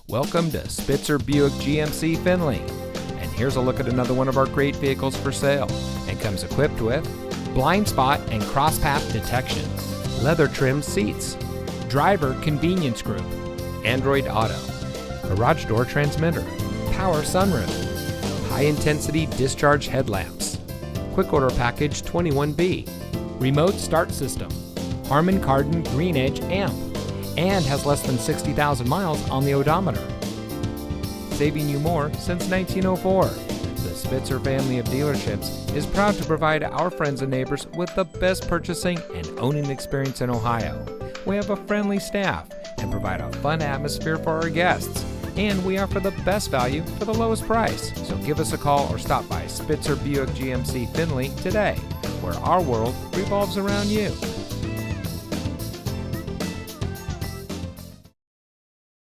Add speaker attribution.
Speaker 1: Welcome to Spitzer Buick GMC Findlay. And here's a look at another one of our great vehicles for sale. And comes equipped with blind spot and cross path detection, leather trimmed seats, driver convenience group, Android Auto, garage door transmitter, power sunroof, high intensity discharge headlamps, quick order package 21B, remote start system, Harman Kardon Green Edge amp, and has less than 60,000 miles on the odometer. Saving you more since 1904. The Spitzer family of dealerships is proud to provide our friends and neighbors with the best purchasing and owning experience in Ohio. We have a friendly staff and provide a fun atmosphere for our guests. And we offer the best value for the lowest price. So give us a call or stop by Spitzer Buick GMC Findlay today, where our world revolves around you.